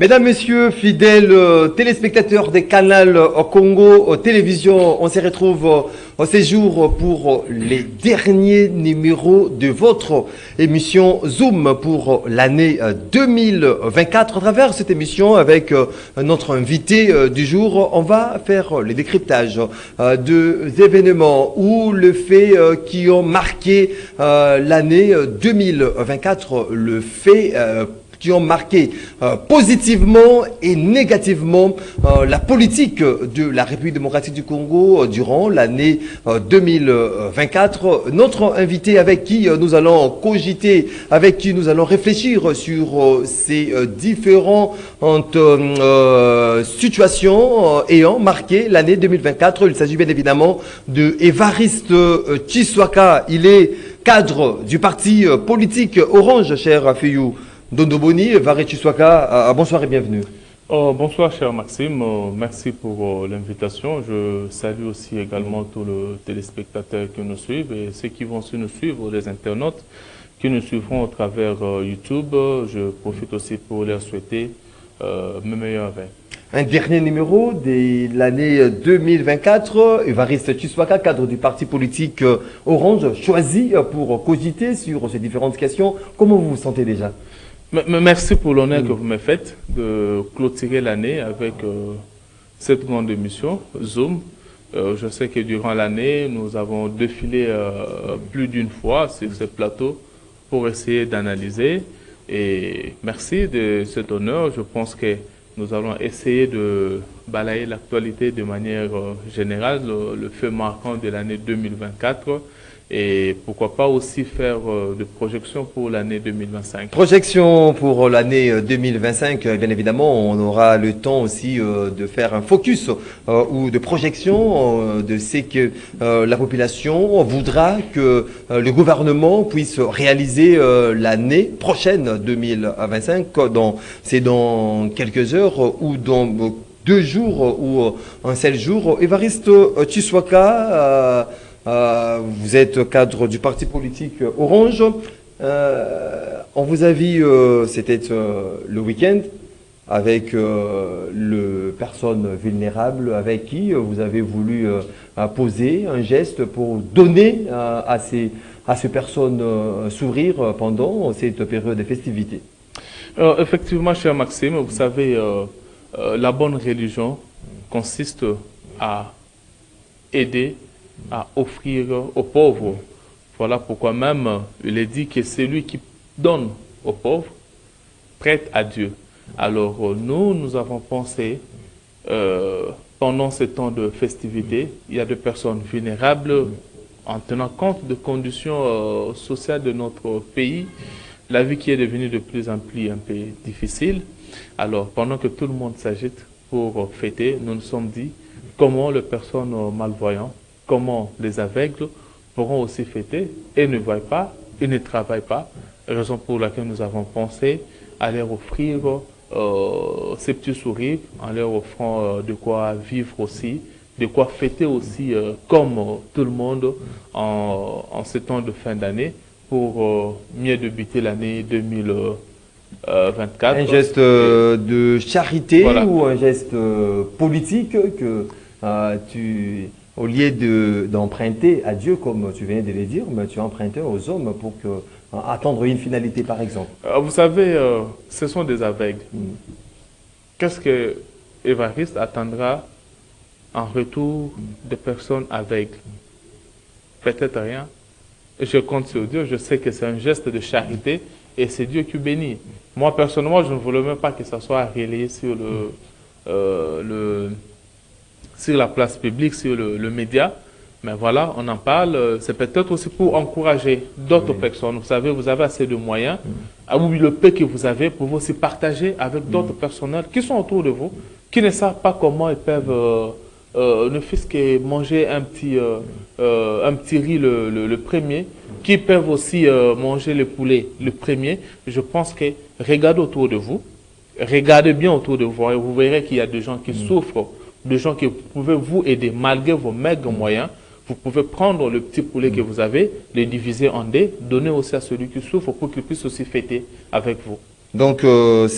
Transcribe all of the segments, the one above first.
Mesdames, Messieurs, fidèles téléspectateurs des canaux Congo Télévision, on se retrouve au séjour pour les derniers numéros de votre émission Zoom pour l'année 2024. À travers cette émission, avec notre invité du jour, on va faire le décryptage des événements ou le fait qui ont marqué l'année 2024, le fait qui ont marqué positivement et négativement la politique de la République démocratique du Congo durant l'année 2024. Notre invité avec qui nous allons cogiter, avec qui nous allons réfléchir sur ces différentes situations ayant marqué l'année 2024. Il s'agit bien évidemment de Évariste Tshiswaka. Il est cadre du parti politique Orange, cher Fiyou Dondoboni. Évariste Tshiswaka, bonsoir et bienvenue. Bonsoir cher Maxime, merci pour l'invitation. Je salue aussi également tous les téléspectateurs qui nous suivent et ceux qui vont nous suivre, les internautes qui nous suivront au travers YouTube. Je profite aussi pour leur souhaiter mes meilleurs vœux. Un dernier numéro de l'année 2024, Évariste Tshiswaka, cadre du parti politique Orange, choisi pour cogiter sur ces différentes questions. Comment vous vous sentez déjà ? Merci pour l'honneur que vous me faites de clôturer l'année avec cette grande émission, Zoom. Je sais que durant l'année, nous avons défilé plus d'une fois sur ce plateau pour essayer d'analyser. Et merci de cet honneur. Je pense que nous allons essayer de balayer l'actualité de manière générale, le fait marquant de l'année 2024. Et pourquoi pas aussi faire des projections pour l'année 2025. Projection pour l'année 2025, bien évidemment, on aura le temps aussi de faire un focus ou de projection de ce que la population voudra que le gouvernement puisse réaliser l'année prochaine 2025. C'est dans quelques heures ou dans 2 jours ou un seul jour. Évariste Tshiswaka, vous êtes cadre du parti politique Orange. On vous a vu, c'était le week-end, avec le personne vulnérable avec qui vous avez voulu poser un geste pour donner à ces personnes sourire pendant cette période de festivités. Effectivement, cher Maxime, vous savez, la bonne religion consiste à aider, à offrir aux pauvres. Voilà pourquoi même il est dit que celui qui donne aux pauvres prête à Dieu. Alors nous avons pensé, pendant ce temps de festivité, il y a des personnes vulnérables en tenant compte des conditions sociales de notre pays, la vie qui est devenue de plus en plus un peu difficile. Alors pendant que tout le monde s'agite pour fêter, nous nous sommes dit comment les personnes malvoyantes, comment les aveugles pourront aussi fêter et ne voient pas, et ne travaillent pas, raison pour laquelle nous avons pensé à leur offrir ces petits sourires, en leur offrant de quoi vivre aussi, de quoi fêter aussi comme tout le monde en ce temps de fin d'année pour mieux débuter l'année 2024. Un geste de charité, voilà, ou un geste politique que au lieu d'emprunter à Dieu, comme tu viens de le dire, mais tu as emprunté aux hommes pour attendre une finalité, par exemple. Vous savez, ce sont des aveugles. Qu'est-ce que Évariste attendra en retour des personnes aveugles? Peut-être rien. Je compte sur Dieu, je sais que c'est un geste de charité et c'est Dieu qui bénit. Moi, personnellement, je ne voulais même pas que ça soit relayé sur sur la place publique, sur le média. Mais voilà, on en parle. C'est peut-être aussi pour encourager d'autres personnes. Vous savez, vous avez assez de moyens. Oui, le peu que vous avez, pour vous aussi partager avec d'autres personnels qui sont autour de vous, qui ne savent pas comment ils peuvent, ne fût-ce que manger un petit riz le premier, qui peuvent aussi manger le poulet le premier. Je pense que regardez autour de vous, regardez bien autour de vous et vous verrez qu'il y a des gens qui souffrent, des gens qui peuvent vous aider malgré vos maigres moyens. Vous pouvez prendre le petit poulet que vous avez, le diviser en deux, donner aussi à celui qui souffre pour qu'il puisse aussi fêter avec vous. Donc, on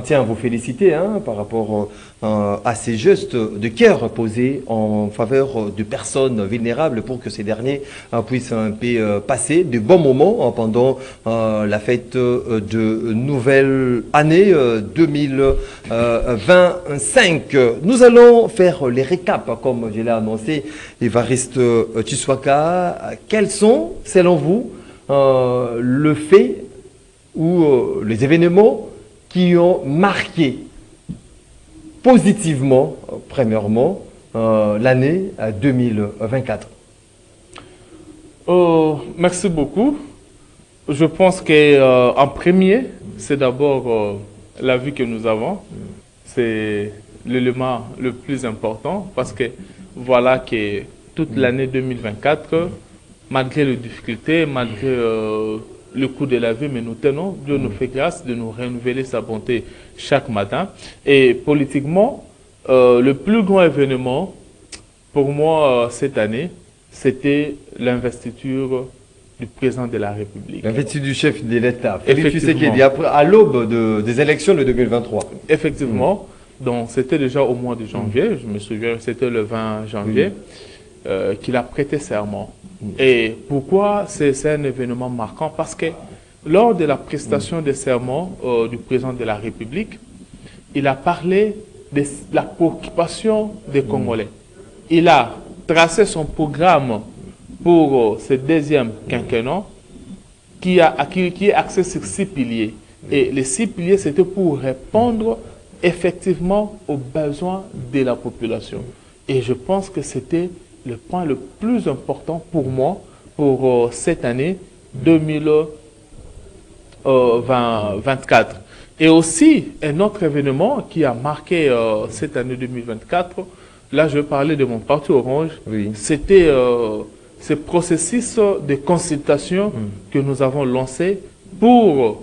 tient à vous féliciter hein, par rapport à ces gestes de cœur posés en faveur de personnes vulnérables pour que ces derniers puissent un peu passer de bons moments pendant la fête de nouvelle année 2025. Nous allons faire les récaps, comme je l'ai annoncé, Évariste Tshisekedi. Quels sont, selon vous, le fait ou les événements qui ont marqué positivement, premièrement, l'année 2024. Merci beaucoup. Je pense qu'en premier, c'est d'abord la vie que nous avons. C'est l'élément le plus important parce que voilà que toute l'année 2024, malgré les difficultés, malgré le coût de la vie, mais nous tenons, Dieu nous fait grâce de nous renouveler sa bonté chaque matin. Et politiquement, le plus grand événement pour moi cette année, c'était l'investiture du président de la République. L'investiture du chef de l'État, Félix Tshisekedi, à l'aube des élections de 2023. Effectivement, donc c'était déjà au mois de janvier, je me souviens, c'était le 20 janvier, qu'il a prêté serment. Et pourquoi c'est un événement marquant? Parce que lors de la prestation des serments du président de la République, il a parlé de la préoccupation des Congolais. Il a tracé son programme pour ce deuxième quinquennat qui est axé sur 6 piliers. Et les 6 piliers, c'était pour répondre effectivement aux besoins de la population. Et je pense que c'était le point le plus important pour moi, pour cette année 2024. Et aussi, un autre événement qui a marqué cette année 2024, là je vais parler de mon parti Orange, c'était ce processus de consultation que nous avons lancé pour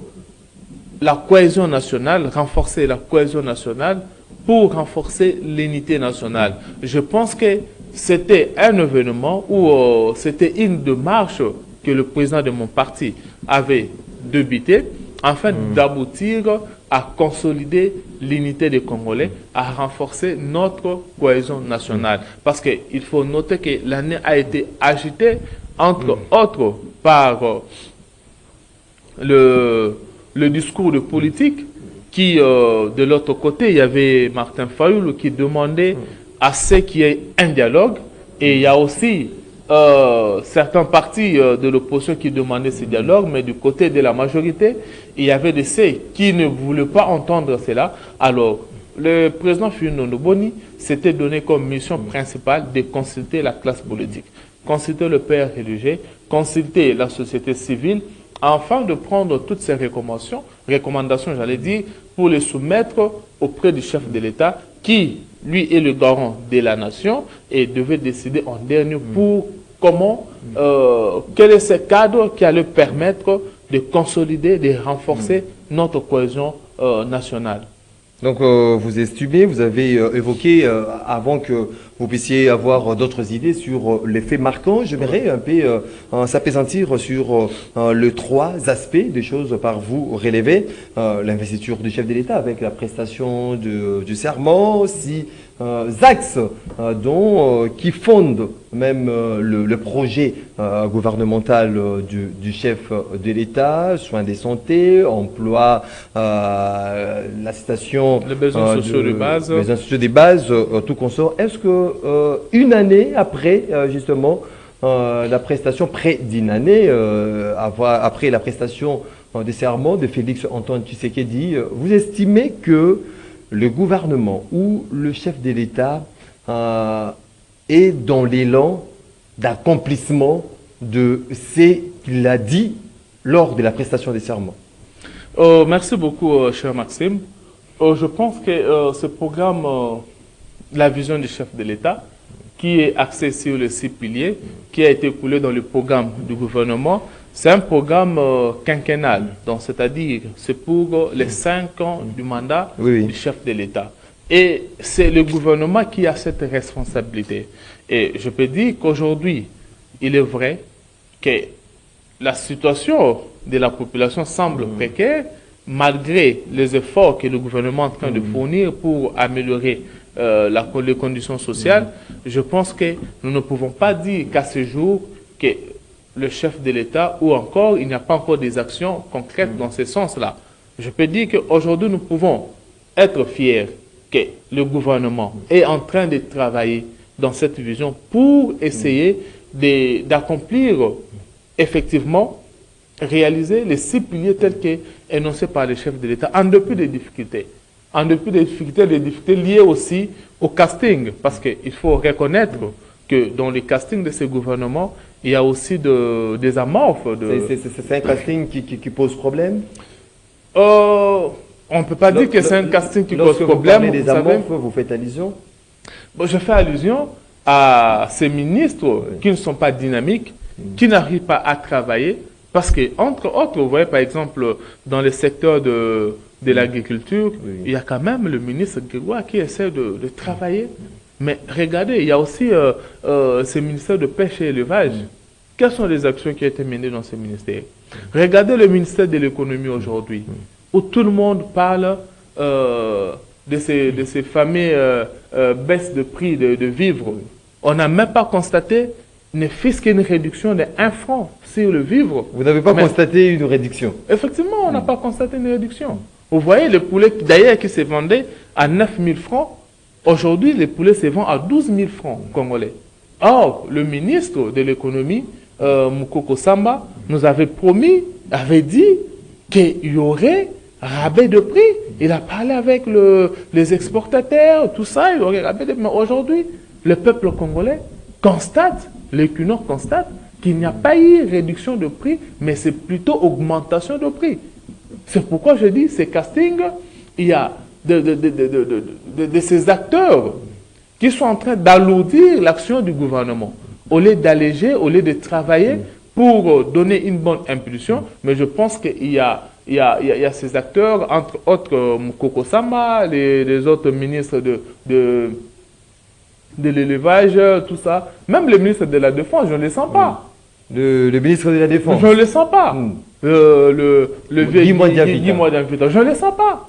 la cohésion nationale, renforcer la cohésion nationale, pour renforcer l'unité nationale. Je pense que c'était un événement où c'était une démarche que le président de mon parti avait débuté afin d'aboutir à consolider l'unité des Congolais, à renforcer notre cohésion nationale. Parce qu'il faut noter que l'année a été agitée, entre autres, par le discours de politique qui, de l'autre côté, il y avait Martin Fayoulou qui demandait à ce qu'il y ait un dialogue. Et il y a aussi certains partis de l'opposition qui demandaient ce dialogue, mais du côté de la majorité, il y avait de ceux qui ne voulaient pas entendre cela. Alors, le président Fillon Boni s'était donné comme mission principale de consulter la classe politique, consulter le père religieux, consulter la société civile, afin de prendre toutes ces recommandations, j'allais dire, pour les soumettre auprès du chef de l'État, qui, lui, est le garant de la nation et devait décider en dernier pour comment, quel est ce cadre qui allait permettre de consolider, de renforcer notre cohésion nationale. Donc, vous estimez, vous avez évoqué, avant que vous puissiez avoir d'autres idées sur les faits marquants, j'aimerais un peu s'apaisantir sur les 3 aspects des choses par vous relevées. L'investiture du chef de l'État avec la prestation du serment, aussi axes qui fondent même le projet gouvernemental du chef de l'État, soins de santé, emploi, l'assistation, les besoins sociaux de base, les besoins sociaux de base, tout consort. Est-ce que une année après justement la prestation, près d'une année après la prestation des serments de Félix Antoine Tshisekedi, vous estimez que le gouvernement ou le chef de l'État est dans l'élan d'accomplissement de ce qu'il a dit lors de la prestation des serments? Merci beaucoup, cher Maxime. Je pense que ce programme, la vision du chef de l'État, qui est axé sur les 6 piliers, qui a été coulé dans le programme du gouvernement, c'est un programme quinquennal, donc c'est-à-dire c'est pour les 5 ans du mandat du chef de l'État. Et c'est le gouvernement qui a cette responsabilité. Et je peux dire qu'aujourd'hui, il est vrai que la situation de la population semble précaire, malgré les efforts que le gouvernement est en train de fournir pour améliorer les conditions sociales, je pense que nous ne pouvons pas dire qu'à ce jour, que le chef de l'État ou encore, il n'y a pas encore des actions concrètes dans ce sens-là. Je peux dire qu'aujourd'hui, nous pouvons être fiers que le gouvernement est en train de travailler dans cette vision pour essayer d'accomplir effectivement, réaliser les 6 piliers tels qu'énoncés par le chef de l'État, en dépit des difficultés. En dépit des difficultés liées aussi au casting, parce qu'il faut reconnaître que dans le casting de ce gouvernement, il y a aussi des amorphes. C'est un casting qui pose problème? On ne peut pas dire que c'est un casting qui pose problème. Lorsque vous parlez des amorphes, vous faites allusion? Bon, je fais allusion à ces ministres qui ne sont pas dynamiques, qui n'arrivent pas à travailler, parce que, entre autres, vous voyez par exemple, dans le secteur de l'agriculture, il y a quand même le ministre Grégoire qui essaie de travailler. Mais regardez, il y a aussi ce ministère de pêche et élevage. Quelles sont les actions qui ont été menées dans ce ministère? Regardez le ministère de l'économie aujourd'hui, où tout le monde parle de ces fameux baisses de prix de vivres. On n'a même pas constaté ne fût-ce qu'une réduction de 1 franc sur le vivre. Vous n'avez pas constaté une réduction? Effectivement, on n'a pas constaté une réduction. Vous voyez, le poulet d'ailleurs qui se vendait à 9 000 francs, aujourd'hui, les poulets se vendent à 12 000 francs congolais. Or, le ministre de l'économie, Moukoko Samba, nous avait promis, avait dit qu'il y aurait rabais de prix. Il a parlé avec les exportateurs, tout ça, il y aurait rabais de prix. Mais aujourd'hui, le peuple congolais constate, l'Équinor constate qu'il n'y a pas eu réduction de prix, mais c'est plutôt augmentation de prix. C'est pourquoi je dis, ces castings, il y a de ces acteurs qui sont en train d'alourdir l'action du gouvernement. Au lieu d'alléger, au lieu de travailler pour donner une bonne impulsion, mais je pense qu'il y a ces acteurs, entre autres Moukoko Samba, les autres ministres de l'élevage, tout ça. Même le ministre de la Défense, je ne le sens pas. Le ministre de la Défense? Je ne le sens pas. Le vieil Guy Mwadamvita, je ne le sens pas.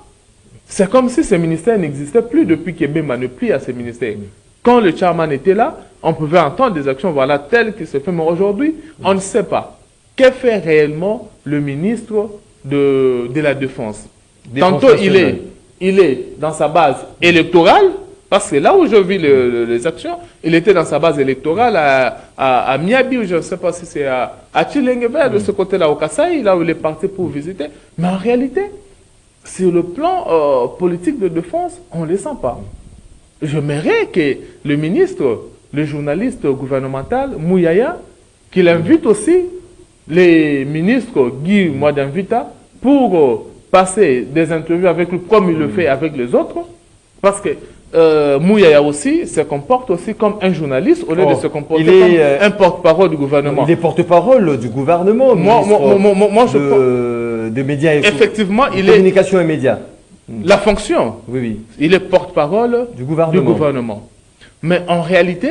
C'est comme si ce ministère n'existait plus depuis qu'Ebema ne plie à ce ministère. Quand le chairman était là, on pouvait entendre des actions, voilà, telles qui se font. Mais aujourd'hui, on ne sait pas. Que fait réellement le ministre de la Défense? Tantôt, il est dans sa base électorale, parce que là où je vis les actions, il était dans sa base électorale à Miabi, ou je ne sais pas si c'est à Chilenguebe, de ce côté-là, au Kasaï, là où il est parti pour visiter. Mais en réalité, sur le plan politique de défense, on ne les sent pas. J'aimerais que le ministre, le journaliste gouvernemental, Mouyaya, qu'il invite aussi les ministres Guy Mwadamvita pour passer des interviews avec lui comme il le fait avec les autres, parce que Mouyaya aussi se comporte aussi comme un journaliste au lieu de se comporter comme un porte-parole du gouvernement. Il est porte-parole du gouvernement, moi de médias et effectivement, communication et médias. La fonction, il est porte-parole du gouvernement. Mais en réalité,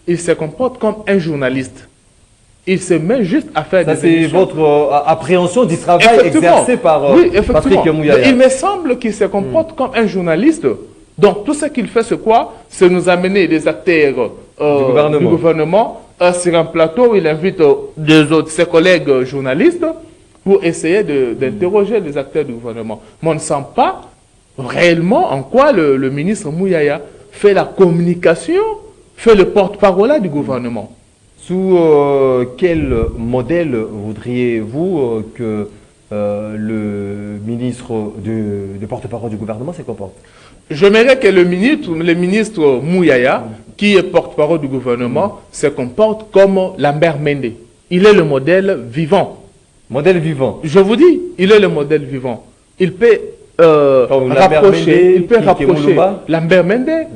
il se comporte comme un journaliste. Il se met juste à faire des émissions. C'est votre appréhension du travail exercé par Patrick Mouyaya. Il me semble qu'il se comporte comme un journaliste. Donc, tout ce qu'il fait, c'est quoi? C'est nous amener des acteurs du gouvernement sur un plateau où il invite ses collègues journalistes pour essayer d'interroger les acteurs du gouvernement. Mais on ne sent pas réellement en quoi le ministre Mouyaya fait la communication, fait le porte-parole du gouvernement. Sous quel modèle voudriez-vous que le ministre de porte-parole du gouvernement se comporte? J'aimerais que le ministre Mouyaya, qui est porte-parole du gouvernement, se comporte comme Lambert Mende. Il est le modèle vivant. Modèle vivant. Je vous dis, il est le modèle vivant. Il peut rapprocher Lambert Mende,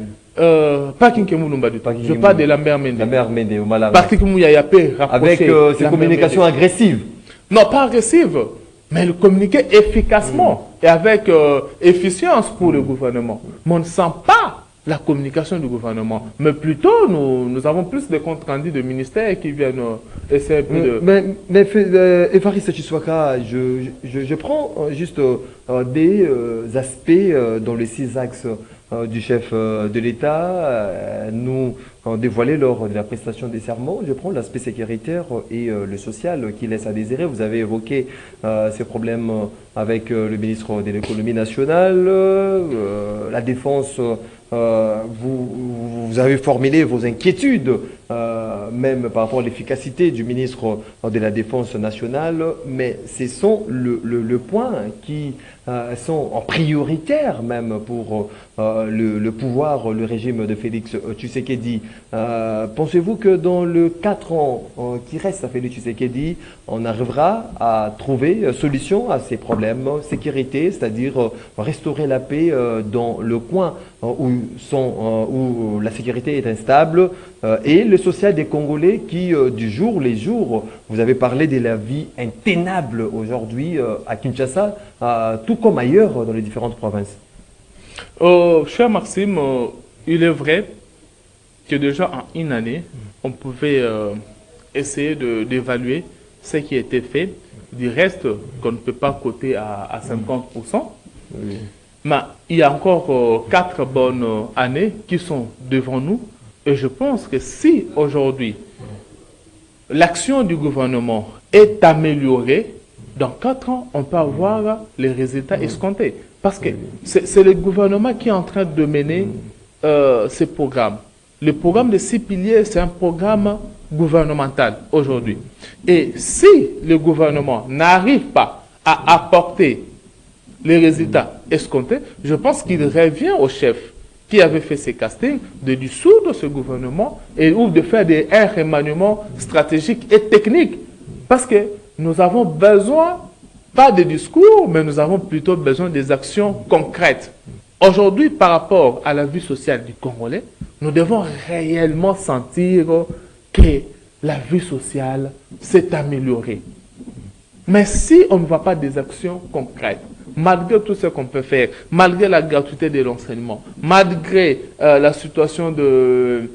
pas Kinke Moulumba du tout. Je parle de Lambert Mende. Lambert Mende, au Malanga. Patrick Mouyaya peut rapprocher. Avec ses communications agressives. Non, pas agressives, mais le communiquer efficacement et avec efficience pour le gouvernement. Mais on ne sent pas la communication du gouvernement. Mais plutôt, nous avons plus de comptes rendus de ministères qui viennent essayer de... Mais Évariste Tshisekedi, je prends juste des aspects dans les 6 axes du chef de l'État, nous dévoilés lors de la prestation des serments. Je prends l'aspect sécuritaire et le social qui laisse à désirer. Vous avez évoqué ces problèmes avec le ministre de l'économie nationale, la défense. Vous avez formulé vos inquiétudes, même par rapport à l'efficacité du ministre de la Défense nationale, mais ce sont le point qui sont en prioritaire même pour le pouvoir, le régime de Félix Tshisekedi. Pensez-vous que dans le 4 ans qui reste à Félix Tshisekedi, on arrivera à trouver solution à ces problèmes, sécurité, c'est-à-dire restaurer la paix dans le coin où la sécurité est instable, et le social des Congolais qui, du jour les jours, vous avez parlé de la vie intenable aujourd'hui à Kinshasa, tout comme ailleurs dans les différentes provinces. Cher Maxime, il est vrai que déjà en une année, on pouvait essayer d'évaluer ce qui a été fait. Du reste, qu'on ne peut pas coter à 50%. Oui. Mais il y a encore 4 bonnes années qui sont devant nous. Et je pense que si aujourd'hui, l'action du gouvernement est améliorée, dans 4 ans, on peut avoir les résultats escomptés. Parce que c'est le gouvernement qui est en train de mener ces programmes. Le programme de 6 piliers, c'est un programme gouvernemental aujourd'hui. Et si le gouvernement n'arrive pas à apporter les résultats escomptés, je pense qu'il revient au chef qui avait fait ces castings de dissoudre ce gouvernement ou de faire un remaniement stratégique et technique. Parce que nous avons besoin, pas de discours, mais nous avons plutôt besoin des actions concrètes. Aujourd'hui, par rapport à la vie sociale du Congolais, nous devons réellement sentir que la vie sociale s'est améliorée. Mais si on ne voit pas des actions concrètes, malgré tout ce qu'on peut faire, malgré la gratuité de l'enseignement, malgré la situation de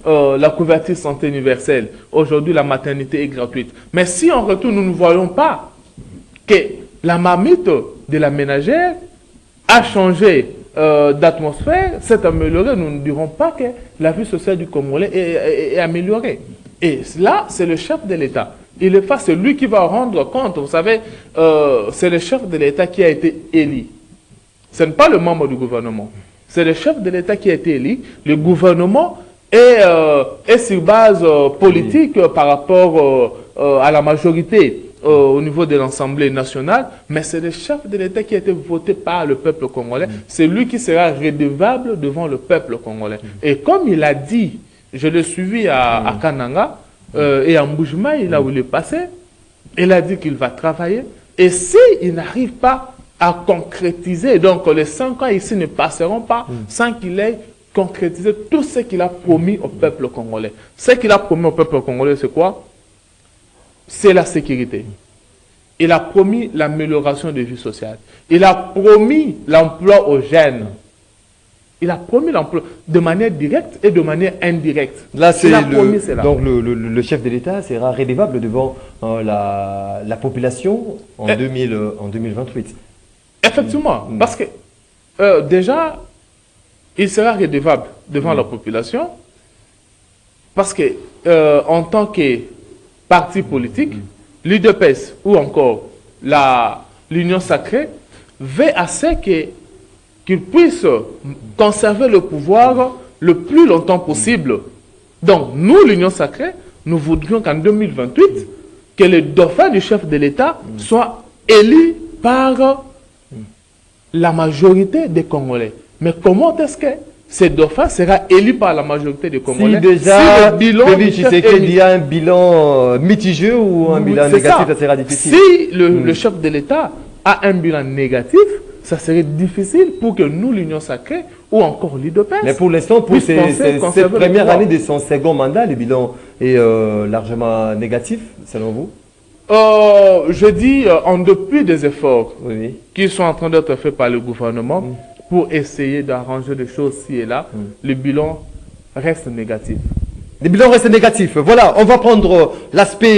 la couverture santé universelle, aujourd'hui la maternité est gratuite. Mais si en retour nous ne voyons pas que la marmite de la ménagère a changé d'atmosphère, s'est améliorée, nous ne dirons pas que la vie sociale du Congolais est améliorée. Et là, c'est le chef de l'État. Il est face, c'est lui qui va rendre compte. Vous savez, c'est le chef de l'État qui a été élu. Ce n'est pas le membre du gouvernement. C'est le chef de l'État qui a été élu. Le gouvernement est sur base politique par rapport à la majorité au niveau de l'Assemblée nationale, mais c'est le chef de l'État qui a été voté par le peuple congolais. C'est lui qui sera redevable devant le peuple congolais. Et comme il a dit, je l'ai suivi à Kananga, et à Mboujmaï, là où il est passé, il a dit qu'il va travailler. Et s'il n'arrive pas à concrétiser, donc les 5 ans ici ne passeront pas sans qu'il ait concrétisé tout ce qu'il a promis au peuple congolais. Ce qu'il a promis au peuple congolais, c'est quoi? C'est la sécurité. Il a promis l'amélioration de vie sociale. Il a promis l'emploi aux jeunes. Il a promis l'emploi de manière directe et de manière indirecte. Là, c'est donc le chef de l'État sera redevable devant la population en 2028. Effectivement, parce que déjà, il sera redevable devant la population parce que en tant que parti politique, l'UDPS ou encore l'Union sacrée veut à ce qu'il puisse conserver le pouvoir le plus longtemps possible. Donc, nous, l'Union sacrée, nous voudrions qu'en 2028, que le dauphin du chef de l'État soit élu par la majorité des Congolais. Mais comment est-ce que ce dauphin sera élu par la majorité des Congolais? Si déjà, il y a un bilan mitigé ou un bilan négatif, ça sera difficile. Si le chef de l'État a un bilan négatif, ça serait difficile pour que nous, l'Union sacrée, ou encore l'UDPS... Mais pour l'instant, pour cette première année de son second mandat, le bilan est largement négatif, selon vous? Je dis, en dépit des efforts qui sont en train d'être faits par le gouvernement, pour essayer d'arranger des choses ci et là, le bilan reste négatif. Les bilans restent négatifs. Voilà, on va prendre l'aspect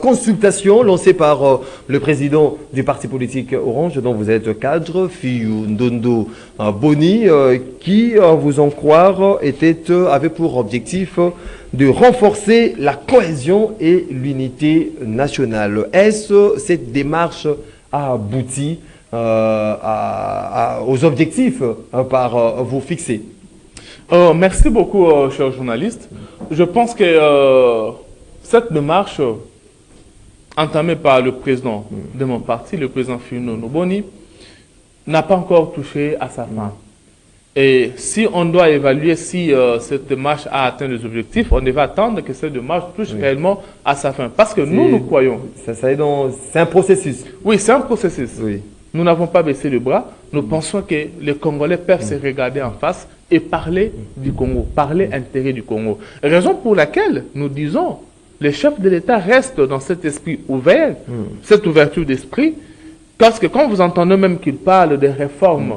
consultation lancé par le président du parti politique Orange, dont vous êtes cadre, Fiyou Ndondo Boni, qui, à vous en croire, avait pour objectif de renforcer la cohésion et l'unité nationale. Est-ce cette démarche a abouti aux objectifs par vous fixés? Merci beaucoup, cher journaliste. Je pense que cette démarche entamée par le président de mon parti, le président Fiyou Ndondo Boni, n'a pas encore touché à sa fin. Et si on doit évaluer si cette démarche a atteint les objectifs, on devait attendre que cette démarche touche réellement à sa fin. Parce que nous croyons. C'est un processus. Oui, c'est un processus. Oui. Nous n'avons pas baissé le bras. Nous pensons que les Congolais peuvent se regarder en face et parler du Congo, parler intérêt du Congo. Raison pour laquelle nous disons, les chefs de l'État restent dans cet esprit ouvert, cette ouverture d'esprit, parce que quand vous entendez même qu'il parle des réformes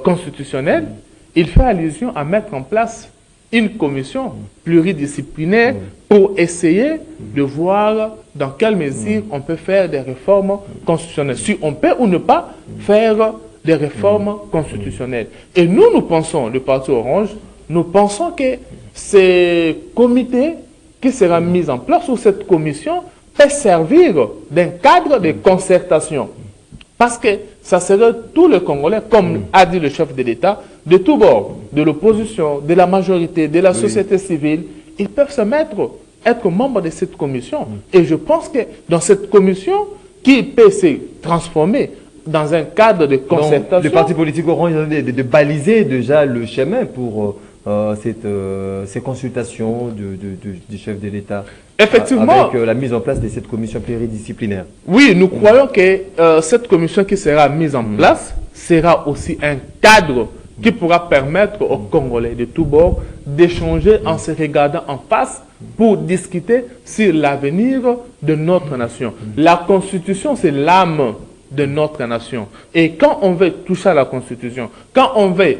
constitutionnelles, il fait allusion à mettre en place une commission pluridisciplinaire pour essayer de voir dans quelle mesure on peut faire des réformes constitutionnelles. Si on peut ou ne pas faire des réformes constitutionnelles. Et nous pensons, le Parti Orange, nous pensons que ce comité qui sera mis en place, ou cette commission, peut servir d'un cadre de concertation. Parce que ça serait tous les Congolais, comme a dit le chef de l'État, de tous bords, de l'opposition, de la majorité, de la société civile, ils peuvent être membres de cette commission. Et je pense que dans cette commission, qui peut se transformer dans un cadre de concertation. Donc, le parti politique Orange de baliser déjà le chemin pour ces consultations du chef de l'État. Effectivement. Avec la mise en place de cette commission pluridisciplinaire. Oui, nous croyons que cette commission qui sera mise en place sera aussi un cadre qui pourra permettre aux Congolais de tous bords d'échanger en se regardant en face pour discuter sur l'avenir de notre nation. La Constitution, c'est l'âme de notre nation. Et quand on veut toucher à la Constitution, quand on veut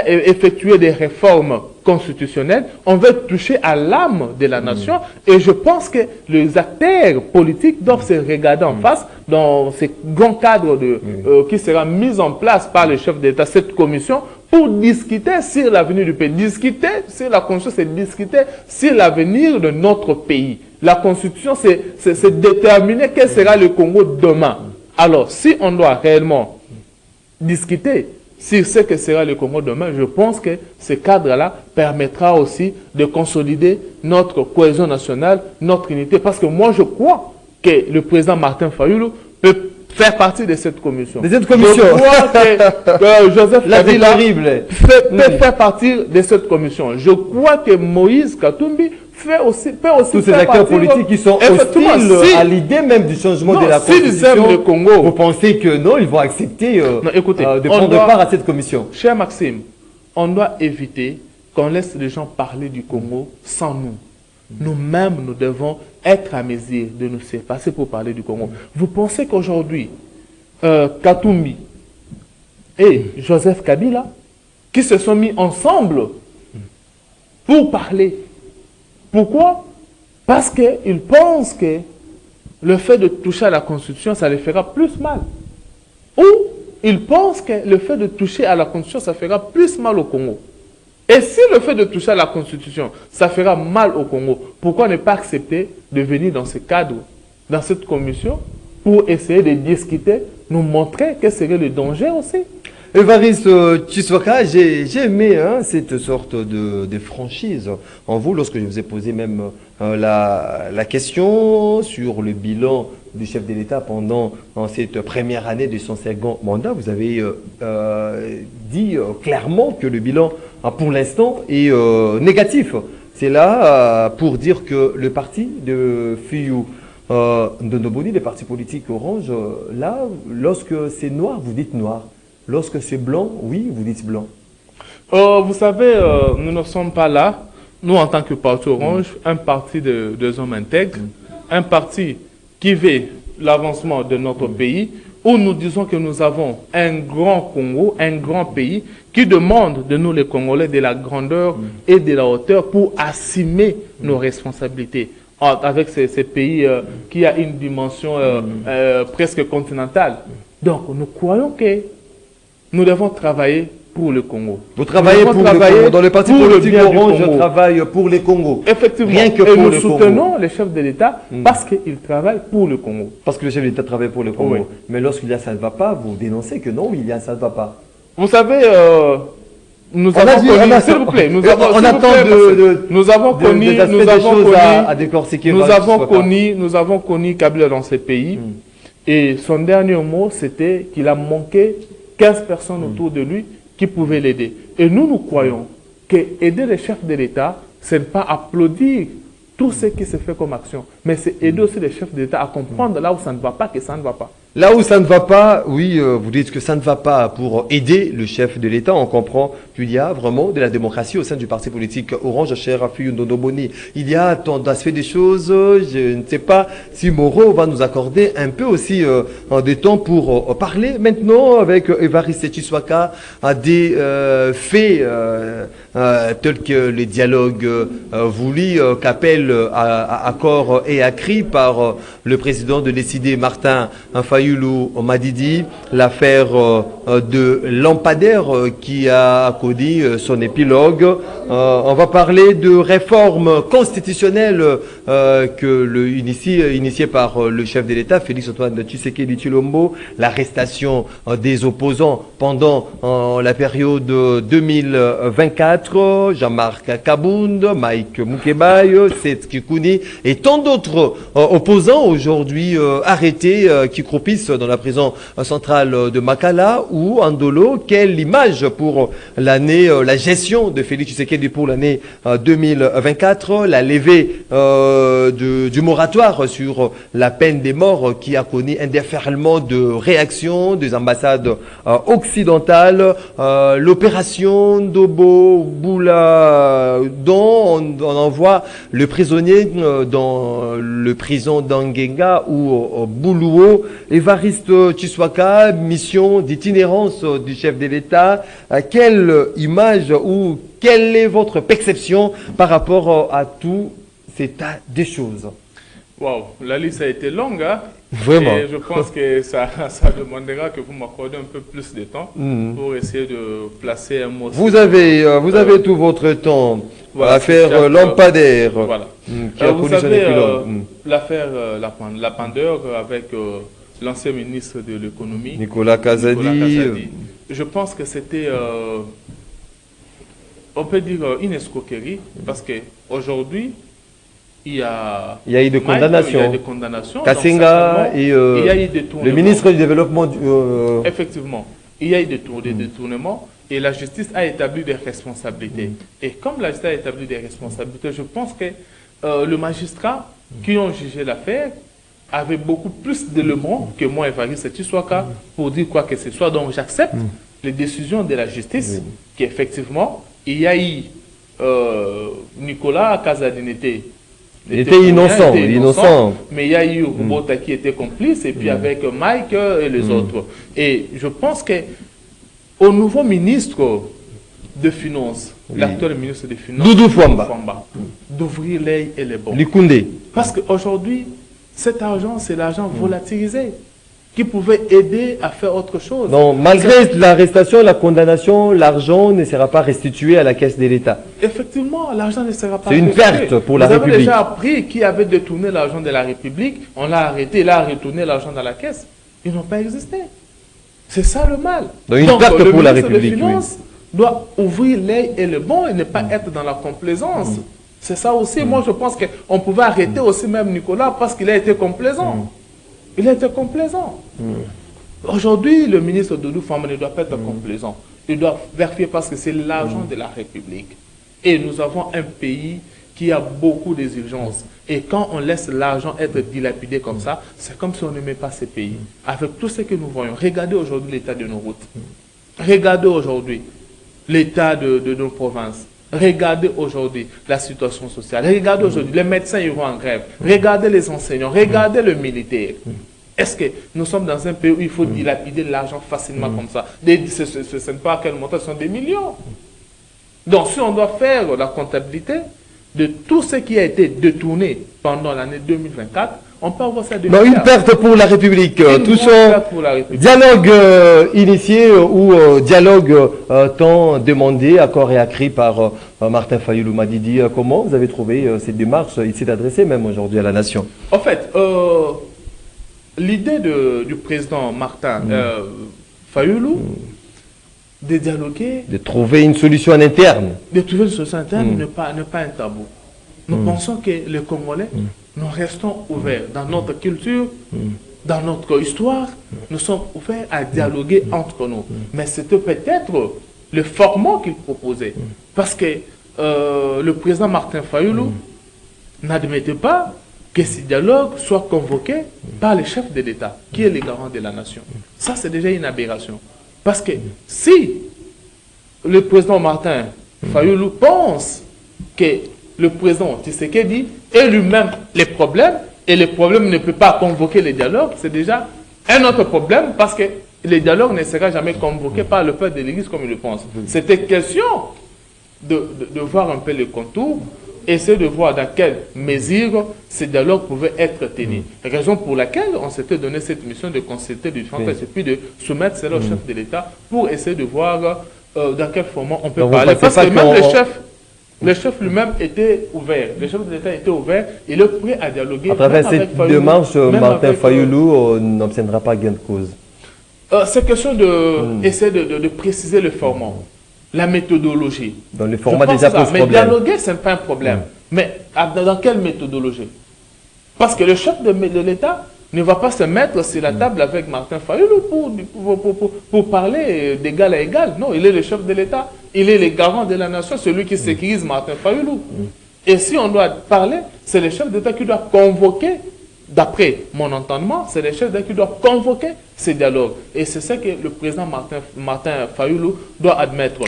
effectuer des réformes constitutionnelles, on veut toucher à l'âme de la nation. Et je pense que les acteurs politiques doivent se regarder en face dans ces grands cadres qui sera mis en place par le chef d'État, cette commission, pour discuter sur l'avenir du pays. Discuter sur la Constitution, c'est discuter sur l'avenir de notre pays. La Constitution, c'est déterminer quel sera le Congo demain. Alors, si on doit réellement discuter sur ce que sera le Congo demain, je pense que ce cadre-là permettra aussi de consolider notre cohésion nationale, notre unité. Parce que moi, je crois que le président Martin Fayulu peut faire partie de cette commission. De cette commission. Je crois que Joseph Kabila peut faire partie de cette commission. Je crois que Moïse Katumbi peut aussi tous ces acteurs politiques qui sont hostiles à l'idée même du changement de la Constitution. Le Congo, vous pensez que non, ils vont accepter de prendre part à cette commission? Cher Maxime, on doit éviter qu'on laisse les gens parler du Congo sans nous. Nous-mêmes, nous devons être à mesure de nous passer pour parler du Congo. Vous pensez qu'aujourd'hui, Katumbi et Joseph Kabila, qui se sont mis ensemble pour parler. Pourquoi? Parce qu'ils pensent que le fait de toucher à la Constitution, ça les fera plus mal. Ou ils pensent que le fait de toucher à la Constitution, ça fera plus mal au Congo. Et si le fait de toucher à la Constitution, ça fera mal au Congo, pourquoi ne pas accepter de venir dans ce cadre, dans cette commission, pour essayer de discuter, nous montrer quel serait le danger aussi? Évariste Tshisekedi, j'ai aimé cette sorte de franchise en vous lorsque je vous ai posé même la question sur le bilan du chef de l'État pendant cette première année de son second mandat. Vous avez dit clairement que le bilan pour l'instant est négatif. C'est là pour dire que le parti de Fiyou Ndondo Boni, les partis politiques Orange, là, lorsque c'est noir, vous dites noir. Lorsque c'est blanc, oui, vous dites blanc. Vous savez, nous ne sommes pas là, nous en tant que parti Orange, un parti de hommes intègres, un parti qui veut l'avancement de notre pays, où nous disons que nous avons un grand Congo, un grand pays, qui demande de nous les Congolais de la grandeur et de la hauteur pour assumer nos responsabilités avec ces pays qui a une dimension presque continentale. Donc nous croyons que nous devons travailler pour le Congo. Vous travaillez pour le Congo. Dans le parti politique Orange, je travaille pour le Congo. Effectivement. Rien que et pour nous le soutenons Congo. les chefs de l'État parce qu'ils travaillent pour le Congo. Parce que le chef de l'État travaille pour le Congo. Oui. Mais lorsqu'il y a ça ne va pas, vous dénoncez que non, il y a ça ne va pas. Vous savez, nous avons connu, s'il vous plaît, nous avons, on attend nous avons connu, nous avons connu Kabila dans ces pays. Et son dernier mot, c'était qu'il a manqué 15 personnes autour de lui qui pouvaient l'aider. Et nous croyons que aider les chefs de l'État, ce n'est pas applaudir tout ce qui se fait comme action, mais c'est aider aussi les chefs de l'État à comprendre là où ça ne va pas, que ça ne va pas. Là où ça ne va pas, oui, vous dites que ça ne va pas pour aider le chef de l'État. On comprend qu'il y a vraiment de la démocratie au sein du parti politique Orange, cher Afiou Ndondoboni. Il y a tant d'aspects des choses. Je ne sais pas si Moreau va nous accorder un peu aussi de temps pour parler maintenant avec Évariste Tshisekedi à des faits tels que les dialogues voulus qu'appelle à accord et à cri par le président de l'ECD, Martin Fayulu Madidi, l'affaire de lampadaire qui a connu son épilogue. On va parler de réformes constitutionnelles initiées par le chef de l'État, Félix-Antoine Tshisekedi Tshilombo, l'arrestation des opposants pendant la période 2024, Jean-Marc Kabound, Mike Mukebaye, Seth Kikuni et tant d'autres opposants aujourd'hui arrêtés qui croupissent dans la prison centrale de Makala ou Andolo. Quelle image pour l'année, la gestion de Félix Tshisekedi pour l'année 2024, la levée du moratoire sur la peine des morts qui a connu un déferlement de réactions des ambassades occidentales, l'opération Dobo Boula dont on envoie le prisonnier dans le prison d'Angenga ou Boulouo. Évariste Tshisekedi, mission d'itinérance du chef de l'État. Quelle image ou quelle est votre perception par rapport à tout cet état des choses? Wow, la liste a été longue, hein? Vraiment. Et je pense que ça demandera que vous m'accordez un peu plus de temps pour essayer de placer un mot. Vous avez tout votre temps voilà, à faire lampadaire. Voilà. Qui a vous connu son savez, épilogue. l'affaire Lapandeur avec l'ancien ministre de l'économie, Nicolas Kazadi. Je pense que c'était, on peut dire, une escroquerie parce qu'aujourd'hui, il y a eu des condamnations. Il y a des condamnations. Kassenga et il y a eu des le ministre du Développement. Effectivement, il y a eu des détournements et la justice a établi des responsabilités. Et comme la justice a établi des responsabilités, je pense que le magistrat qui ont jugé l'affaire avait beaucoup plus d'éléments que moi, Évariste Tshisekedi, pour dire quoi que ce soit. Donc j'accepte les décisions de la justice, qu'effectivement, il y a eu Nicolas Kazadi il était innocent, mais il y a eu Robota qui était complice, et puis avec Mike et les autres. Et je pense que au nouveau ministre de Finances, l'actuel ministre des Finances, Doudou Fwamba, d'ouvrir l'œil et les bons. Likunde. Parce qu'aujourd'hui, cet argent, c'est l'argent volatilisé qui pouvait aider à faire autre chose. Non, malgré l'arrestation, la condamnation, l'argent ne sera pas restitué à la caisse de l'État. Effectivement, l'argent ne sera pas restitué. C'est une perte pour la République. Vous avez déjà appris qui avait détourné l'argent de la République. On l'a arrêté, il a retourné l'argent dans la caisse. Ils n'ont pas existé. C'est ça le mal. Donc une perte pour la République. Le ministre des Finances doit ouvrir l'œil et le bon et ne pas être dans la complaisance. C'est ça aussi. Moi, je pense qu'on pouvait arrêter aussi même Nicolas parce qu'il a été complaisant. Il a été complaisant. Aujourd'hui, le ministre Doudou Fwamba ne doit pas être complaisant. Il doit vérifier parce que c'est l'argent de la République. Et nous avons un pays qui a beaucoup d'exigences. Et quand on laisse l'argent être dilapidé comme ça, c'est comme si on n'aimait pas ce pays. Avec tout ce que nous voyons, regardez aujourd'hui l'état de nos routes. Regardez aujourd'hui l'état de nos provinces. Regardez aujourd'hui la situation sociale. Regardez aujourd'hui, les médecins iront en grève. Regardez les enseignants. Regardez le militaire. Est-ce que nous sommes dans un pays où il faut dilapider de l'argent facilement comme ça? Ce n'est pas à quel montant, ce sont des millions. Donc, si on doit faire la comptabilité de tout ce qui a été détourné pendant l'année 2024, on peut avoir ça de une perte pour la République. Tout son dialogue initié ou dialogue tant demandé, à corps et à cri par Martin Fayoulou Madidi. Comment vous avez trouvé cette démarche? Il s'est adressé même aujourd'hui à la nation. En fait, l'idée du président Martin Fayoulou de dialoguer, de trouver une solution en interne. De trouver une solution interne n'est pas un tabou. Nous pensons que les Congolais, nous restons ouverts dans notre culture, dans notre histoire, nous sommes ouverts à dialoguer entre nous. Mais c'était peut-être le format qu'il proposait. Parce que le président Martin Fayoulou n'admettait pas que ce dialogue soit convoqué par le chef de l'État, qui est le garant de la nation. Ça, c'est déjà une aberration. Parce que si le président Martin Fayoulou pense que le président Tshisekedi est lui-même les problèmes, et le problème ne peut pas convoquer les dialogues, c'est déjà un autre problème, parce que le dialogue ne sera jamais convoqué par le peuple de l'Église comme il le pense. C'était question de voir un peu les contours, essayer de voir dans quelle mesure ces dialogues pouvaient être tenus. Raison pour laquelle on s'était donné cette mission de consulter différentes et puis de soumettre cela au chef de l'État pour essayer de voir dans quel format on peut parler. Parce que même le chef lui-même était ouvert. Le chef de l'État était ouvert. Il est prêt à dialoguer. À travers cette démarche, Martin Fayoulou n'obtiendra pas gain de cause. C'est question d'essayer de préciser le format. La méthodologie. Dans le format déjà pose problème. Mais dialoguer, ce n'est pas un problème. Mais dans quelle méthodologie? Parce que le chef de l'État ne va pas se mettre sur la table avec Martin Fayoulou pour parler d'égal à égal. Non, il est le chef de l'État. Il est le garant de la nation, celui qui sécurise Martin Fayoulou. Et si on doit parler, c'est le chef d'État qui doit convoquer, d'après mon entendement, c'est le chef d'État qui doit convoquer ces dialogues. Et c'est ce que le président Martin Fayoulou doit admettre.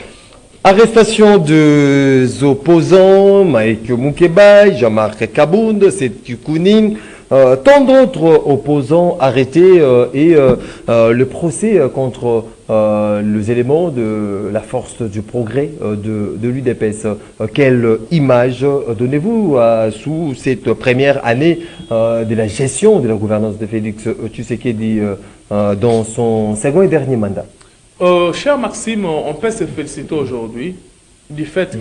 Arrestation des opposants, Maïk Moukeba, Jean-Marc Kabound, Sekou Kounine, tant d'autres opposants arrêtés et le procès contre les éléments de la force du progrès de l'UDPS. Quelle image donnez-vous sous cette première année de la gestion de la gouvernance de Félix Tshisekedi dans son second et dernier mandat? Cher Maxime, on peut se féliciter aujourd'hui du fait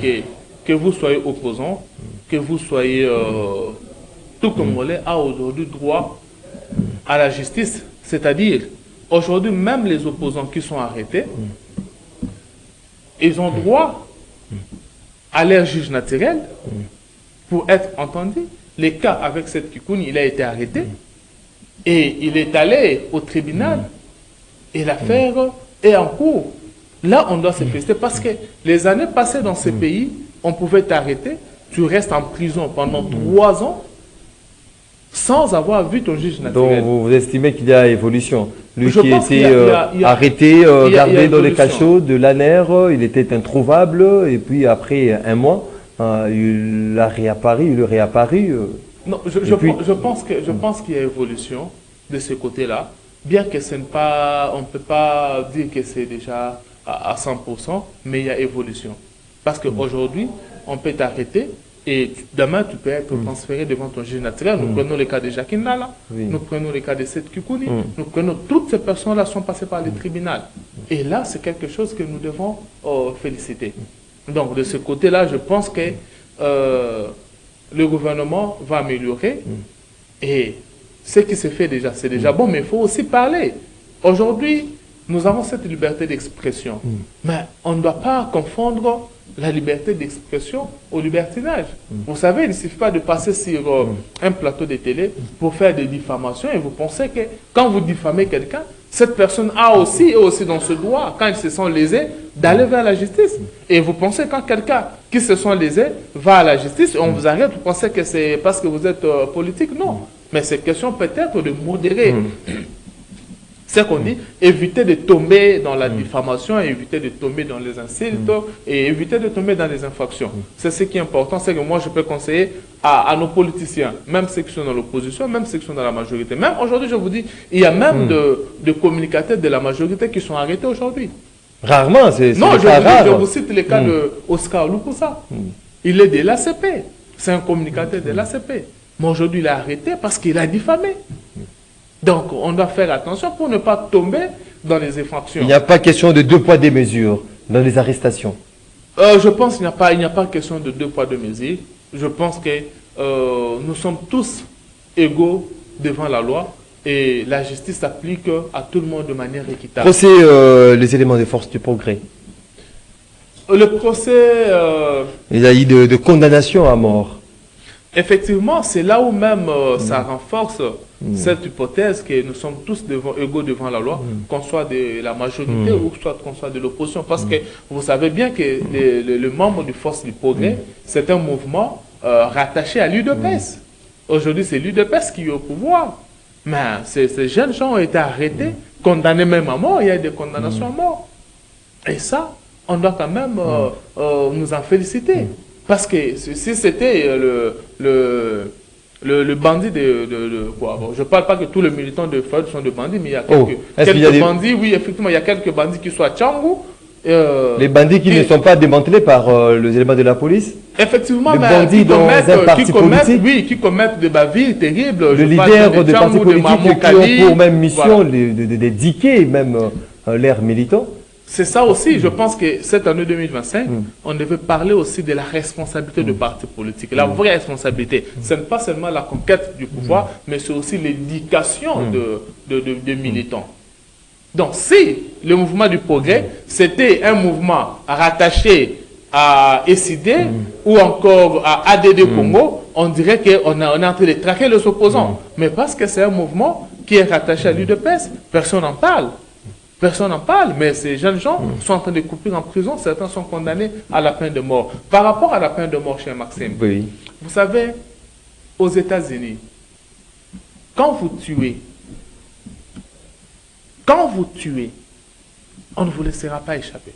que vous soyez opposant, que vous soyez tout Congolais a aujourd'hui droit à la justice. C'est-à-dire, aujourd'hui, même les opposants qui sont arrêtés, ils ont droit à leur juge naturel pour être entendus. Le cas avec cette Kikouni, il a été arrêté et il est allé au tribunal et l'affaire est en cours. Là, on doit se féliciter parce que les années passées dans ces pays, on pouvait t'arrêter, tu restes en prison pendant 3 ans sans avoir vu ton juge naturel. Donc vous estimez qu'il y a évolution? Lui qui était arrêté, gardé dans les cachots de l'ANER, il était introuvable et puis après un mois, il a réapparu, il est réapparu. Non, je pense qu'il y a évolution de ce côté-là, bien que ce n'est pas, on ne peut pas dire que c'est déjà à 100%, mais il y a évolution. Parce qu'aujourd'hui, on peut t'arrêter et demain, tu peux être transféré devant ton juge naturel. Nous prenons le cas de Jacqueline Nala, nous prenons le cas de Seth Kikouni, nous prenons toutes ces personnes-là sont passées par le tribunal. Et là, c'est quelque chose que nous devons féliciter. Donc, de ce côté-là, je pense que le gouvernement va améliorer. Et ce qui se fait déjà, c'est déjà bon, mais il faut aussi parler. Aujourd'hui, nous avons cette liberté d'expression. Mais on ne doit pas confondre la liberté d'expression au libertinage. Vous savez, il ne suffit pas de passer sur un plateau de télé pour faire des diffamations et vous pensez que quand vous diffamez quelqu'un, cette personne a aussi dans ce droit, quand ils se sont lésés, d'aller vers la justice. Et vous pensez quand quelqu'un qui se sont lésés va à la justice et on vous arrête, vous pensez que c'est parce que vous êtes politique? Non. Mais c'est question peut-être de modérer C'est qu'on dit, éviter de tomber dans la diffamation, éviter de tomber dans les insultes et éviter de tomber dans les infractions. C'est ce qui est important, c'est que moi je peux conseiller à nos politiciens, même ceux qui sont dans l'opposition, même ceux qui sont dans la majorité. Même aujourd'hui, je vous dis, il y a même de communicateurs de la majorité qui sont arrêtés aujourd'hui. Rarement, c'est non, rare. Je vous cite le cas de Oscar Lupusa. Il est de l'ACP. C'est un communicateur de l'ACP. Mais aujourd'hui, il est arrêté parce qu'il a diffamé. Donc, on doit faire attention pour ne pas tomber dans les infractions. Il n'y a pas question de 2 poids, 2 mesures dans les arrestations. Je pense qu'il n'y a pas question de 2 poids, 2 mesures. Je pense que nous sommes tous égaux devant la loi et la justice s'applique à tout le monde de manière équitable. Procès, les éléments de force du progrès. Le procès... il y a eu de condamnation à mort. Effectivement, c'est là où même ça renforce cette hypothèse que nous sommes tous égaux devant la loi, qu'on soit de la majorité ou qu'on soit de l'opposition. Parce que vous savez bien que le membre du Force du Progrès, c'est un mouvement rattaché à l'UDPS. Aujourd'hui, c'est l'UDPS qui est au pouvoir. Mais ces jeunes gens ont été arrêtés, condamnés même à mort. Il y a des condamnations à mort. Et ça, on doit quand même nous en féliciter. Parce que si c'était le bandit de quoi, bon, je ne parle pas que tous les militants de FED sont des bandits, mais il y a quelques bandits, oui, effectivement, il y a quelques bandits qui sont à Tchangou. Les bandits qui ne sont pas démantelés par les éléments de la police. Effectivement, les bandits dans un parti politique. Oui, qui commettent des bavures terribles. Le leader de partis politiques qui ont pour même mission d'édiquer même l'air militant. C'est ça aussi, je pense que cette année 2025, on devait parler aussi de la responsabilité du parti politique. La vraie responsabilité, ce n'est pas seulement la conquête du pouvoir, mais c'est aussi l'éducation de militants. Donc si le mouvement du progrès, c'était un mouvement rattaché à SID ou encore à ADD Congo, on dirait qu'on est en train de traquer les opposants. Mais parce que c'est un mouvement qui est rattaché à l'UDPS, personne n'en parle. Personne n'en parle, mais ces jeunes gens sont en train de couper en prison. Certains sont condamnés à la peine de mort. Par rapport à la peine de mort, cher Maxime, vous savez, aux États-Unis, quand vous tuez, on ne vous laissera pas échapper.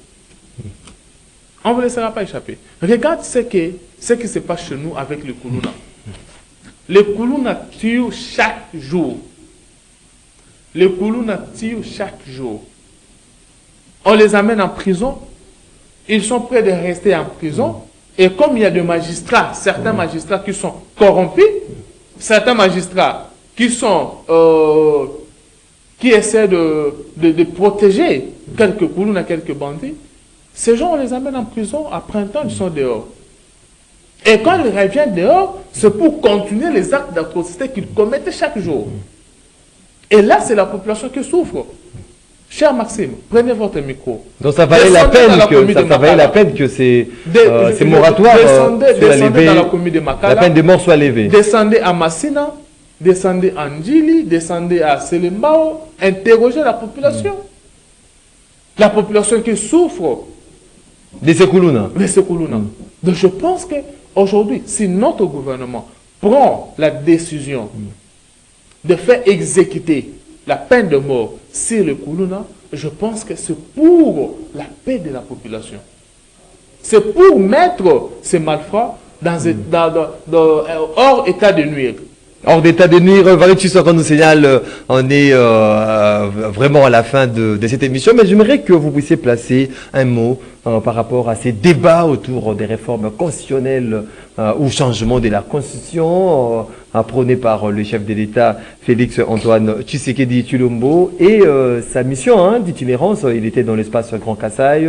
On ne vous laissera pas échapper. Regarde ce qui se passe chez nous avec le Koulouna. Le Koulouna tue chaque jour. Le Koulouna tue chaque jour. On les amène en prison. Ils sont prêts de rester en prison. Et comme il y a des magistrats, certains magistrats qui sont corrompus, certains magistrats qui sont qui essaient de protéger quelques Koulouna, quelques bandits, ces gens, on les amène en prison. Après un temps, ils sont dehors. Et quand ils reviennent dehors, c'est pour continuer les actes d'atrocité qu'ils commettent chaque jour. Et là, c'est la population qui souffre. Cher Maxime, prenez votre micro. Donc ça valait la peine que ces moratoires descendez dans la commune de Makala, la peine de mort soit levée. Descendez à Massina, descendez à Ndjili, descendez à Selembao, interrogez la population. La population qui souffre de ces Koulouna. Donc je pense qu'aujourd'hui, si notre gouvernement prend la décision de faire exécuter la peine de mort sur le Koulouna, je pense que c'est pour la paix de la population. C'est pour mettre ces malfrats hors état de nuire. Hors d'état de nuire, Valérie Tshisekedi nous signale, on est vraiment à la fin de cette émission, mais j'aimerais que vous puissiez placer un mot par rapport à ces débats autour des réformes constitutionnelles ou changement de la Constitution prôné par le chef de l'État Félix Antoine Tshisekedi Tshilombo et sa mission d'itinérance. Il était dans l'espace Grand Kasaï,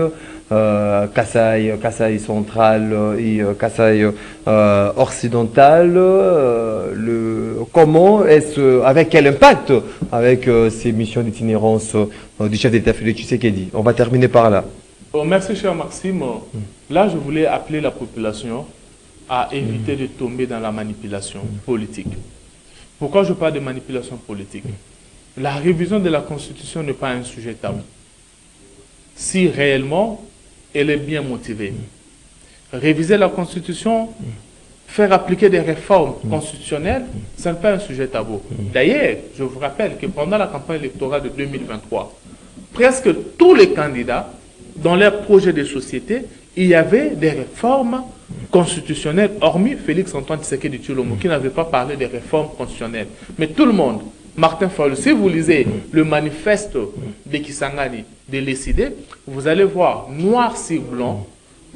Kasaï central et Kasaï occidental. Comment est-ce, avec quel impact avec ces missions d'itinérance du chef de l'État Félix Tshisekedi? On va terminer par là. Merci cher Maxime. Là, je voulais appeler la population à éviter de tomber dans la manipulation politique. Pourquoi je parle de manipulation politique? La révision de la Constitution n'est pas un sujet tabou. Si réellement elle est bien motivée. Réviser la Constitution, faire appliquer des réformes constitutionnelles, ce n'est pas un sujet tabou. D'ailleurs, je vous rappelle que pendant la campagne électorale de 2023, presque tous les candidats, dans leurs projets de société, il y avait des réformes constitutionnelles, hormis Félix-Antoine Tshisekedi Tshilombo, qui n'avait pas parlé des réformes constitutionnelles. Mais tout le monde, Martin Fayulu, si vous lisez le manifeste de Kisangani, de l'ECD, vous allez voir, noir sur blanc,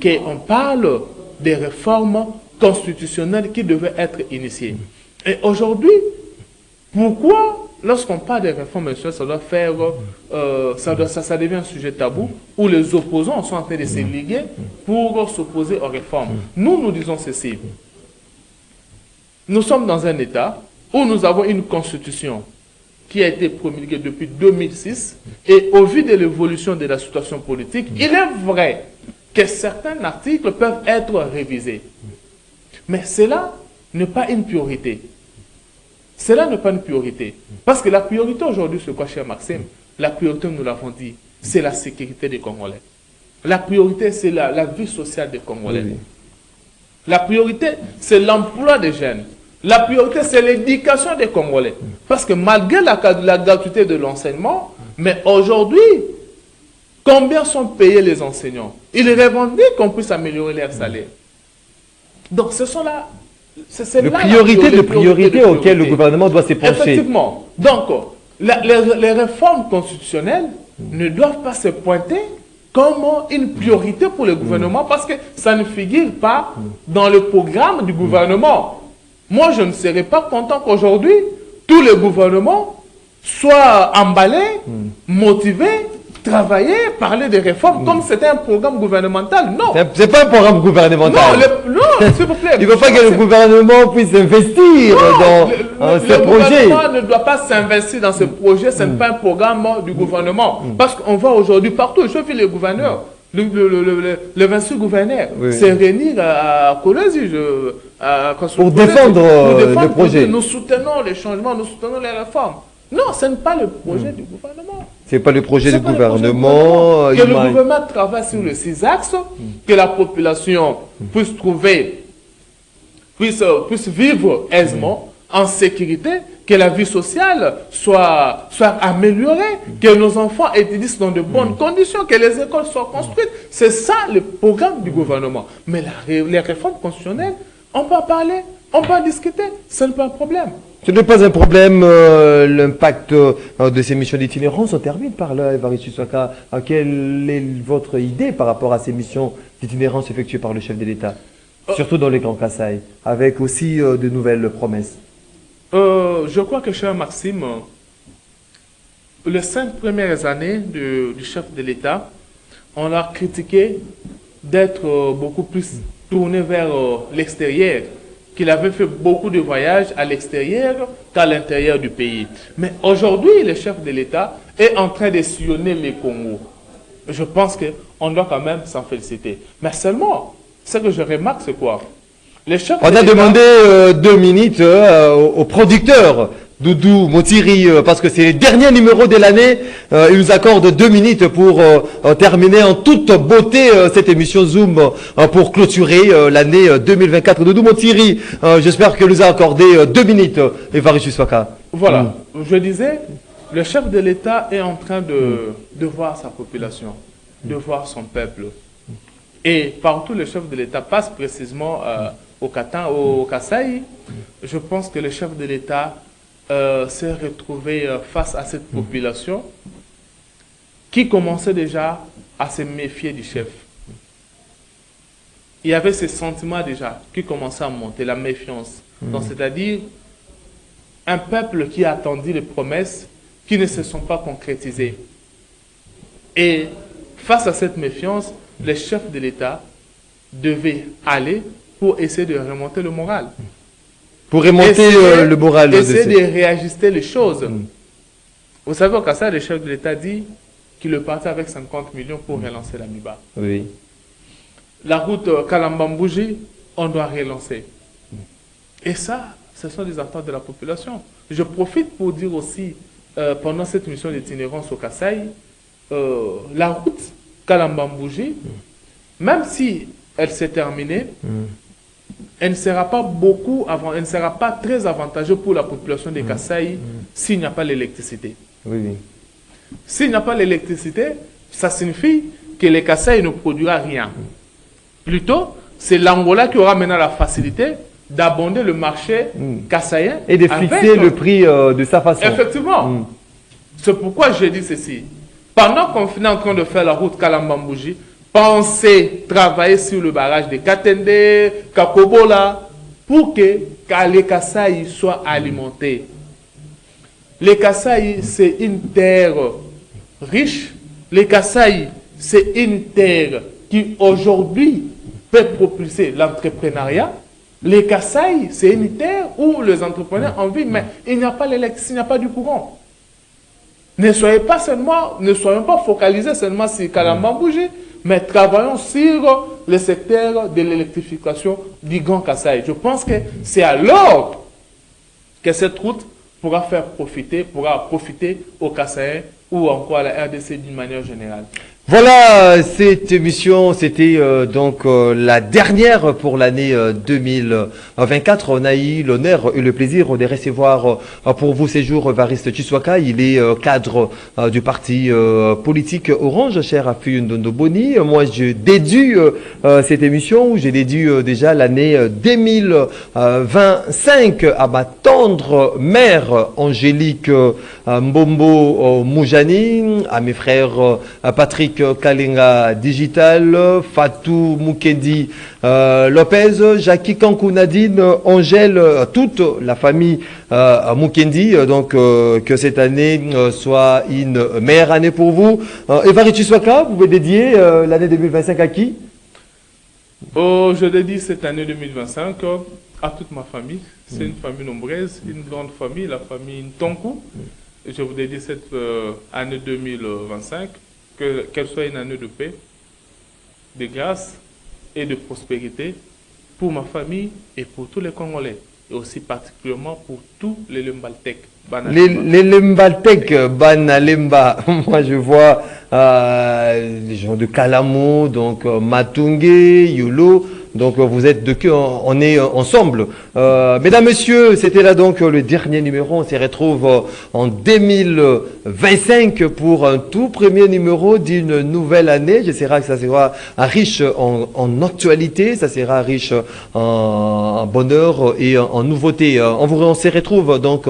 qu'on parle des réformes constitutionnelles qui devaient être initiées. Et aujourd'hui, pourquoi, lorsqu'on parle des réformes, ça doit faire, ça devient un sujet tabou, où les opposants sont en train de se liguer pour s'opposer aux réformes. Nous disons ceci. Nous sommes dans un État où nous avons une constitution qui a été promulguée depuis 2006, et au vu de l'évolution de la situation politique, il est vrai que certains articles peuvent être révisés. Mais cela n'est pas une priorité. Cela n'est pas une priorité. Parce que la priorité aujourd'hui, c'est quoi, cher Maxime? La priorité, nous l'avons dit, c'est la sécurité des Congolais. La priorité, c'est la vie sociale des Congolais. Oui. La priorité, c'est l'emploi des jeunes. La priorité, c'est l'éducation des Congolais. Parce que malgré la gratuité de l'enseignement, mais aujourd'hui, combien sont payés les enseignants? Ils revendiquent qu'on puisse améliorer leur salaire. Donc, ce sont là... Les priorités auxquelles le gouvernement doit se pencher. Effectivement. Donc, les réformes constitutionnelles ne doivent pas se pointer comme une priorité pour le gouvernement parce que ça ne figure pas dans le programme du gouvernement. Moi, je ne serais pas content qu'aujourd'hui, tous les gouvernements soient emballés, motivés, travailler, parler des réformes comme c'était un programme gouvernemental. Non. C'est pas un programme gouvernemental. Non, s'il vous plaît. Il ne faut pas que le gouvernement puisse investir dans ce projet. Le gouvernement ne doit pas s'investir dans ce projet. Ce n'est pas un programme du gouvernement. Parce qu'on voit aujourd'hui partout, je vis les gouverneurs, le 26 gouverneurs, se réunir à Kolwezi pour défendre le projet. Nous soutenons les changements, nous soutenons les réformes. Non, ce n'est pas le projet du gouvernement. Ce n'est pas le projet du gouvernement. Que le gouvernement travaille sur les 6 axes, que la population puisse trouver, puisse vivre aisément, en sécurité, que la vie sociale soit améliorée, que nos enfants étudient dans de bonnes conditions, que les écoles soient construites. C'est ça le programme du gouvernement. Mais les réformes constitutionnelles, on peut en parler, on peut en discuter, ce n'est pas un problème. Ce n'est pas un problème, l'impact de ces missions d'itinérance. On termine par là, Évariste Soaka. Quelle est votre idée par rapport à ces missions d'itinérance effectuées par le chef de l'État, surtout dans les Grands Kasaï, avec aussi de nouvelles promesses? Je crois que, cher Maxime, les 5 premières années du chef de l'État, on l'a critiqué d'être beaucoup plus tourné vers l'extérieur, qu'il avait fait beaucoup de voyages à l'extérieur qu'à l'intérieur du pays. Mais aujourd'hui, le chef de l'État est en train de sillonner les Congos. Je pense qu'on doit quand même s'en féliciter. Mais seulement, ce que je remarque, c'est quoi? On a demandé 2 minutes au producteur Doudou Motiri, parce que c'est le dernier numéro de l'année. Il nous accorde 2 minutes pour terminer en toute beauté cette émission Zoom pour clôturer l'année 2024. Doudou Motiri, j'espère que nous a accordé 2 minutes, Évariste Soaka. Voilà, je disais, le chef de l'État est en train de voir sa population, de voir son peuple. Et partout, le chef de l'État passe précisément au Kasaï. Je pense que le chef de l'État s'est retrouvé face à cette population qui commençait déjà à se méfier du chef. Il y avait ces sentiments déjà qui commençaient à monter, la méfiance. Donc, c'est-à-dire un peuple qui a attendu les promesses qui ne se sont pas concrétisées. Et face à cette méfiance, les chefs de l'État devaient aller pour essayer de remonter le moral. Pour remonter le moral. Essayer de réajuster les choses. Vous savez, au Kassai, le chef de l'État dit qu'il est parti avec 50 millions pour relancer la MIBA. Oui. La route Kalambambouji, on doit relancer. Et ça, ce sont des attentes de la population. Je profite pour dire aussi, pendant cette mission d'itinérance au Kassai, la route Kalambambouji, même si elle s'est terminée, elle ne sera pas beaucoup avant, elle ne sera pas très avantageuse pour la population de Kasaï s'il n'y a pas l'électricité. Oui, oui. S'il n'y a pas l'électricité, ça signifie que le Kasaï ne produira rien. Plutôt, c'est l'Angola qui aura maintenant la facilité d'abonder le marché kassaïen. Et de fixer le prix de sa façon. Effectivement. C'est pourquoi je dis ceci. Pendant qu'on est en train de faire la route Kalambambouji, pensez travailler sur le barrage de Katende, Kakobola, pour que les Kasaï soient alimentés. Les Kasaï, c'est une terre riche. Les Kasaï, c'est une terre qui aujourd'hui peut propulser l'entrepreneuriat. Les Kasaï, c'est une terre où les entrepreneurs en vivent, mais il n'y a pas l'électricité, il n'y a pas du courant. Ne soyons pas focalisés seulement sur Kalambambouji, mais travaillons sur le secteur de l'électrification du Grand Kasaï. Je pense que c'est alors que cette route pourra profiter aux Kassaïens ou encore à la RDC d'une manière générale. Voilà, cette émission, c'était donc la dernière pour l'année 2024. On a eu l'honneur et le plaisir de recevoir pour vous ces jours Evariste Tshiswaka. Il est cadre du parti politique Orange, cher Afi Ndondo Boni. Moi, je dédie cette émission, j'ai dédié déjà l'année 2025 à ma tendre mère Angélique Mbombo Moujani, à mes frères Patrick Kalinga Digital, Fatou Mukendi Lopez, Jackie Kankou Nadine, Angèle, toute la famille Mukendi. Donc que cette année soit une meilleure année pour vous. Evariste Tshiswaka, vous pouvez dédier l'année 2025 à qui? Je dédie cette année 2025 à toute ma famille. C'est une famille nombreuse, une grande famille, la famille Ntonkou. Je vous dédie cette année 2025. Qu'elle soit une année de paix, de grâce et de prospérité pour ma famille et pour tous les Congolais, et aussi particulièrement pour tous les Lembaltek. Les Lembaltek, Banalemba, moi je vois les gens de Kalamo, donc Matungé, Yolo. Donc vous êtes de cœur, on est ensemble. Mesdames, Messieurs, c'était là donc le dernier numéro. On se retrouve en 2025 pour un tout premier numéro d'une nouvelle année. J'espère que ça sera riche en actualité, ça sera riche en bonheur et en nouveautés. On se retrouve donc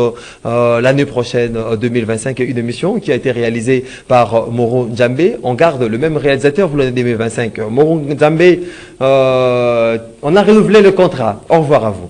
l'année prochaine, 2025, une émission qui a été réalisée par Moro Njambe. On garde le même réalisateur pour l'année 2025. Moro Njambe, on a renouvelé le contrat. Au revoir à vous.